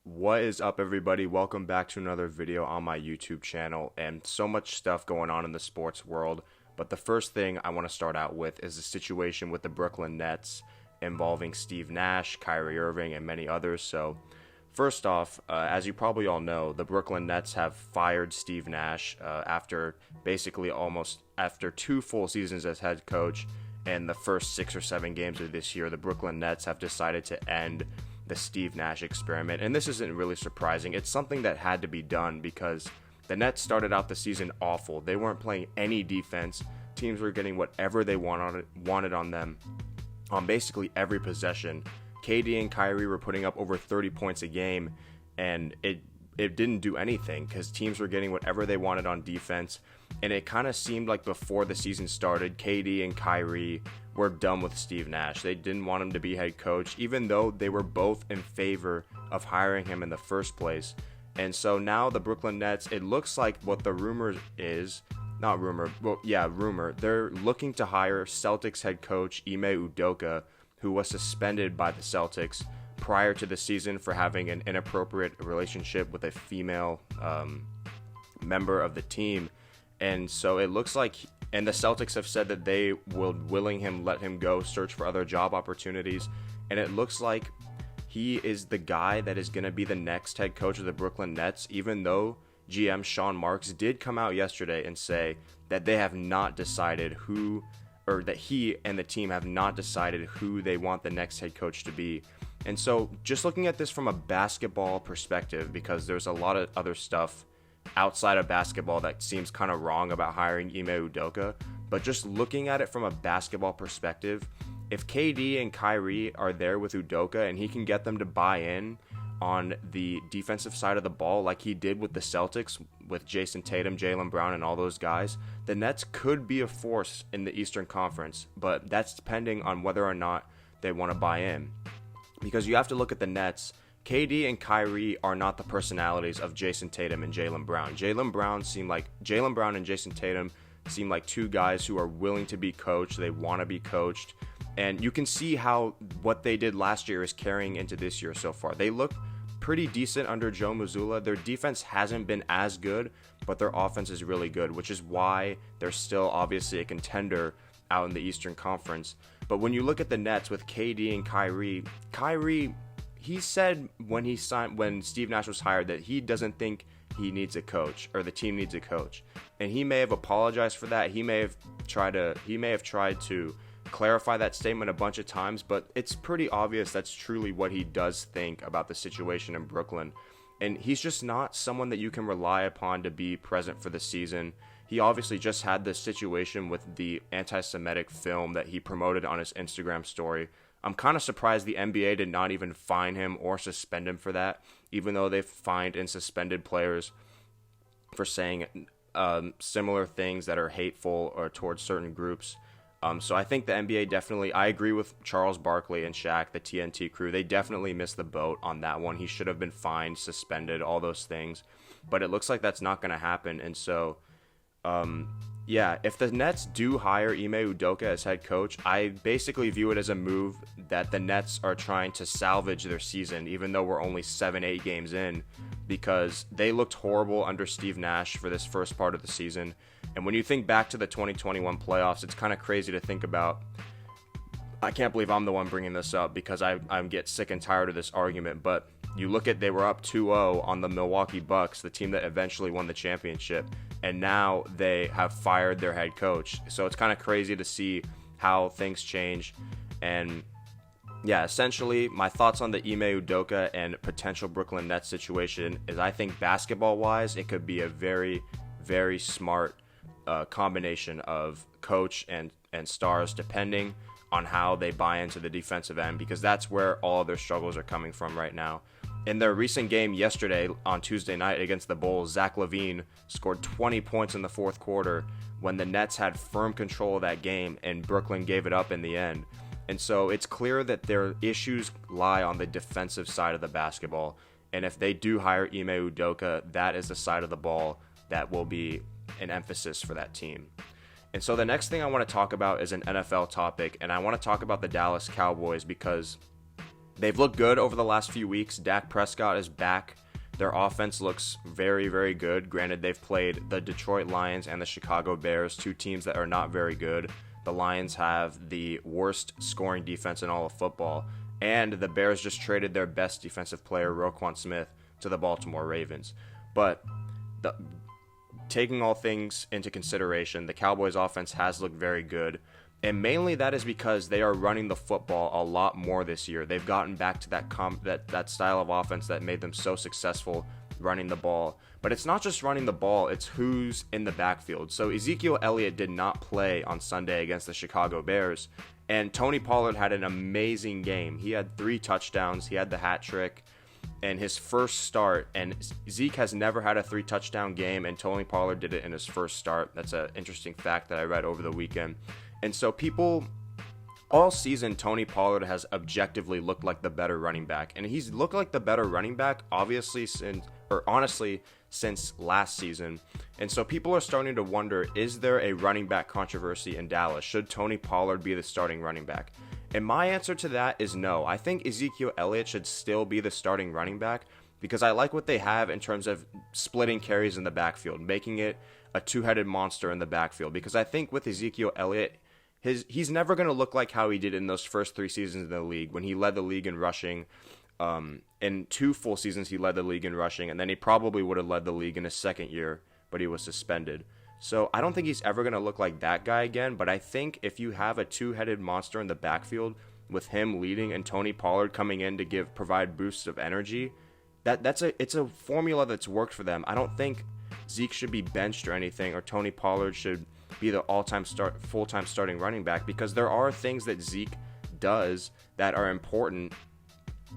What is up, everybody? Welcome back to another video on my YouTube channel, and so much stuff going on in the sports world. But the first thing I want to start out with is the situation with the Brooklyn Nets involving Steve Nash, Kyrie Irving, and many others. So first off, as you probably all know, the Brooklyn Nets have fired Steve Nash after basically almost after 2 full seasons as head coach. And the first 6 or 7 games of this year, the Brooklyn Nets have decided to end the Steve Nash experiment. And this isn't really surprising. It's something that had to be done because the Nets started out the season awful. They weren't playing any defense. Teams were getting whatever they wanted on them on basically every possession. KD and Kyrie were putting up over 30 points a game, and it didn't do anything because teams were getting whatever they wanted on defense. And it kind of seemed like before the season started, KD and Kyrie were done with Steve Nash. They didn't want him to be head coach, even though they were both in favor of hiring him in the first place. And so now the Brooklyn Nets, it looks like what the rumor is, not rumor, well, yeah, rumor. They're looking to hire Celtics head coach Ime Udoka, who was suspended by the Celtics prior to the season for having an inappropriate relationship with a female member of the team. And so it looks like, and the Celtics have said that they will let him go search for other job opportunities. And it looks like he is the guy that is going to be the next head coach of the Brooklyn Nets, even though GM Sean Marks did come out yesterday and say that they have not decided who, or that he and the team have not decided who they want the next head coach to be. And so just looking at this from a basketball perspective, because there's a lot of other stuff outside of basketball that seems kind of wrong about hiring Ime Udoka, but just looking at it from a basketball perspective, if KD and Kyrie are there with Udoka and he can get them to buy in on the defensive side of the ball like he did with the Celtics with Jason Tatum, Jaylen Brown, and all those guys, the Nets could be a force in the Eastern Conference, but that's depending on whether or not they want to buy in. Because you have to look at the Nets. KD and Kyrie are not the personalities of Jason Tatum and Jaylen Brown. Jaylen Brown and Jason Tatum seem like two guys who are willing to be coached. They want to be coached. And you can see how what they did last year is carrying into this year so far. They look pretty decent under Joe Mazzulla. Their defense hasn't been as good, but their offense is really good, which is why they're still obviously a contender out in the Eastern Conference. But when you look at the Nets with KD and Kyrie, he said when Steve Nash was hired that he doesn't think he needs a coach or the team needs a coach, and he may have apologized for that. He may have tried to clarify that statement a bunch of times, but it's pretty obvious that's truly what he does think about the situation in Brooklyn. And he's just not someone that you can rely upon to be present for the season. He obviously just had this situation with the anti-Semitic film that he promoted on his Instagram story. I'm kind of surprised the NBA did not even fine him or suspend him for that, even though they've fined and suspended players for saying similar things that are hateful or towards certain groups. So I think the NBA definitely, I agree with Charles Barkley and Shaq, the TNT crew. They definitely missed the boat on that one. He should have been fined, suspended, all those things. But it looks like that's not going to happen. And so, yeah, if the Nets do hire Ime Udoka as head coach, I basically view it as a move that the Nets are trying to salvage their season, even though we're only 7-8 games in, because they looked horrible under Steve Nash for this first part of the season. And when you think back to the 2021 playoffs, it's kind of crazy to think about. I can't believe I'm the one bringing this up because I get sick and tired of this argument, but you look at, they were up 2-0 on the Milwaukee Bucks, the team that eventually won the championship, and now they have fired their head coach. So it's kind of crazy to see how things change. And yeah, essentially my thoughts on the Ime Udoka and potential Brooklyn Nets situation is I think basketball-wise it could be a very, very smart combination of coach and stars, depending on how they buy into the defensive end, because that's where all of their struggles are coming from right now. In their recent game yesterday on Tuesday night against the Bulls, Zach LaVine scored 20 points in the fourth quarter when the Nets had firm control of that game and Brooklyn gave it up in the end. And so it's clear that their issues lie on the defensive side of the basketball. And if they do hire Ime Udoka, that is the side of the ball that will be an emphasis for that team. And so the next thing I want to talk about is an NFL topic, and I want to talk about the Dallas Cowboys because They've looked good over the last few weeks. Dak Prescott is back. Their offense looks very, very good. Granted, they've played the Detroit Lions and the Chicago Bears, two teams that are not very good. The Lions have the worst scoring defense in all of football. And the Bears just traded their best defensive player, Roquan Smith, to the Baltimore Ravens. But taking all things into consideration, the Cowboys' offense has looked very good. And mainly that is because they are running the football a lot more this year. They've gotten back to that style of offense that made them so successful running the ball. But it's not just running the ball, it's who's in the backfield. So Ezekiel Elliott did not play on Sunday against the Chicago Bears. And Tony Pollard had an amazing game. He had 3 touchdowns. He had the hat trick in his first start. And Zeke has never had a 3-touchdown game, and Tony Pollard did it in his first start. That's an interesting fact that I read over the weekend. And so people, all season, Tony Pollard has objectively looked like the better running back. And he's looked like the better running back, honestly, since last season. And so people are starting to wonder, is there a running back controversy in Dallas? Should Tony Pollard be the starting running back? And my answer to that is no. I think Ezekiel Elliott should still be the starting running back because I like what they have in terms of splitting carries in the backfield, making it a two-headed monster in the backfield. Because I think with Ezekiel Elliott, he's never going to look like how he did in those first 3 seasons in the league when he led the league in rushing. In 2 full seasons, he led the league in rushing, and then he probably would have led the league in his second year, but he was suspended. So I don't think he's ever going to look like that guy again, but I think if you have a two-headed monster in the backfield with him leading and Tony Pollard coming in to provide boosts of energy, it's a formula that's worked for them. I don't think Zeke should be benched or anything, or Tony Pollard should be the full-time starting running back, because there are things that Zeke does that are important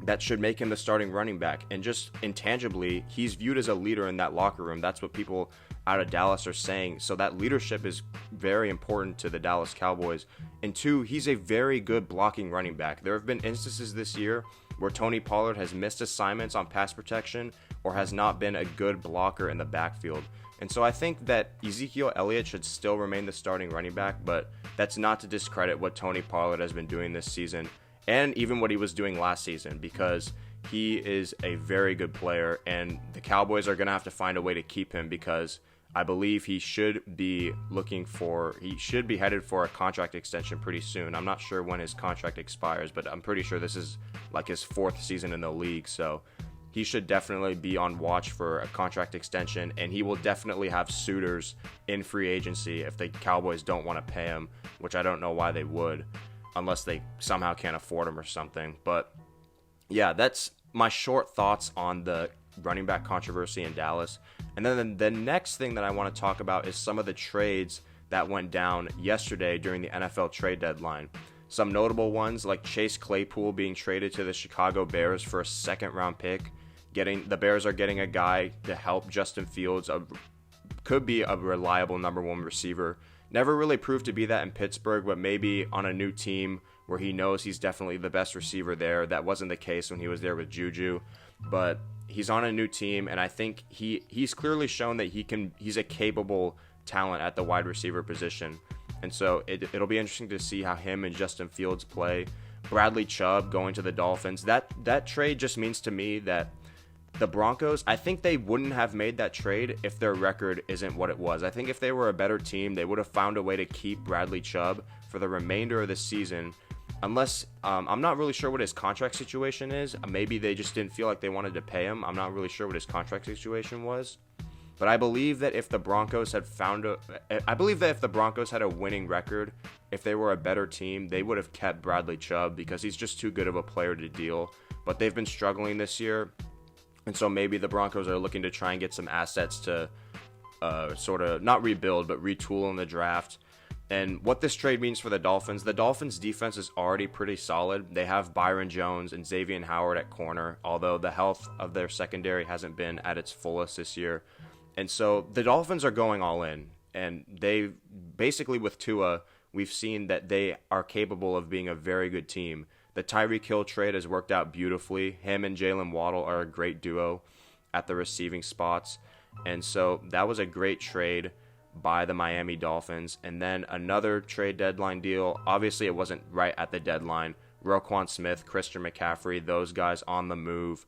that should make him the starting running back. And just intangibly, he's viewed as a leader in that locker room. That's what people out of Dallas are saying. So that leadership is very important to the Dallas Cowboys. And 2, he's a very good blocking running back. There have been instances this year where Tony Pollard has missed assignments on pass protection or has not been a good blocker in the backfield. And so I think that Ezekiel Elliott should still remain the starting running back, but that's not to discredit what Tony Pollard has been doing this season and even what he was doing last season, because he is a very good player, and the Cowboys are going to have to find a way to keep him, because I believe he should be headed for a contract extension pretty soon. I'm not sure when his contract expires, but I'm pretty sure this is like his 4th season in the league, so he should definitely be on watch for a contract extension, and he will definitely have suitors in free agency if the Cowboys don't want to pay him, which I don't know why they would, unless they somehow can't afford him or something. But yeah, that's my short thoughts on the running back controversy in Dallas. And then the next thing that I want to talk about is some of the trades that went down yesterday during the NFL trade deadline. Some notable ones like Chase Claypool being traded to the Chicago Bears for a 2nd-round pick. The Bears are getting a guy to help Justin Fields, could be a reliable number 1 receiver. Never really proved to be that in Pittsburgh, but maybe on a new team where he knows he's definitely the best receiver there. That wasn't the case when he was there with Juju, but he's on a new team, and I think he's clearly shown that he's a capable talent at the wide receiver position. And so it'll be interesting to see how him and Justin Fields play. Bradley Chubb going to the Dolphins. That trade just means to me that the Broncos, I think they wouldn't have made that trade if their record isn't what it was. I think if they were a better team, they would have found a way to keep Bradley Chubb for the remainder of the season. Unless, I'm not really sure what his contract situation is. Maybe they just didn't feel like they wanted to pay him. I'm not really sure what his contract situation was. But I believe that if the Broncos had had a winning record, if they were a better team, they would have kept Bradley Chubb, because he's just too good of a player to deal. But they've been struggling this year. And so maybe the Broncos are looking to try and get some assets to sort of not rebuild, but retool in the draft. And what this trade means for the Dolphins' defense is already pretty solid. They have Byron Jones and Xavier Howard at corner, although the health of their secondary hasn't been at its fullest this year. And so the Dolphins are going all in. And they basically, with Tua, we've seen that they are capable of being a very good team. The Tyreek Hill trade has worked out beautifully. Him and Jalen Waddle are a great duo at the receiving spots. And so that was a great trade by the Miami Dolphins. And then another trade deadline deal. Obviously, it wasn't right at the deadline, Roquan Smith, Christian McCaffrey, those guys on the move.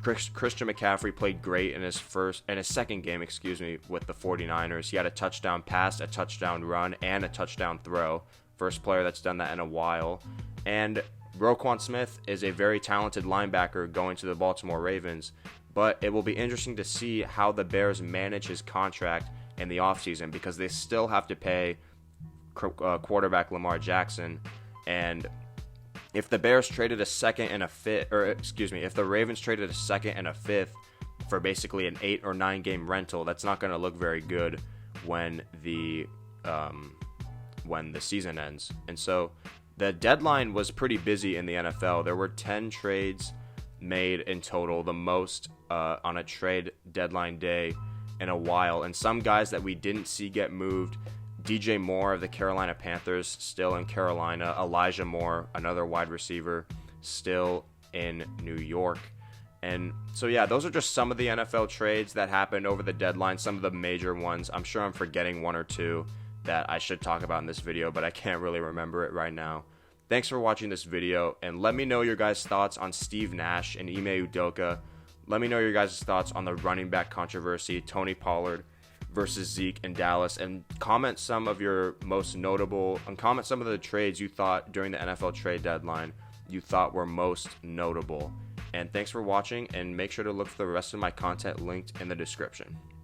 Christian McCaffrey played great in his second game, with the 49ers. He had a touchdown pass, a touchdown run, and a touchdown throw. First player that's done that in a while. And Roquan Smith is a very talented linebacker going to the Baltimore Ravens, but it will be interesting to see how the Bears manage his contract in the offseason, because they still have to pay quarterback Lamar Jackson. And if the Bears traded a second and a fifth, if the Ravens traded a second and a fifth for basically an 8 or 9 game rental, that's not going to look very good when the season ends. And so the deadline was pretty busy in the NFL. There were 10 trades made in total, the most on a trade deadline day in a while. And some guys that we didn't see get moved. DJ Moore of the Carolina Panthers, still in Carolina. Elijah Moore, another wide receiver, still in New York. And so, yeah, those are just some of the NFL trades that happened over the deadline, some of the major ones. I'm sure I'm forgetting one or two that I should talk about in this video, but I can't really remember it right now. Thanks for watching this video, and let me know your guys' thoughts on Steve Nash and Ime Udoka. Let me know your guys' thoughts on the running back controversy, Tony Pollard versus Zeke in Dallas, and comment some of your most notable, and comment some of the trades you thought during the NFL trade deadline you thought were most notable. And thanks for watching, and make sure to look for the rest of my content linked in the description.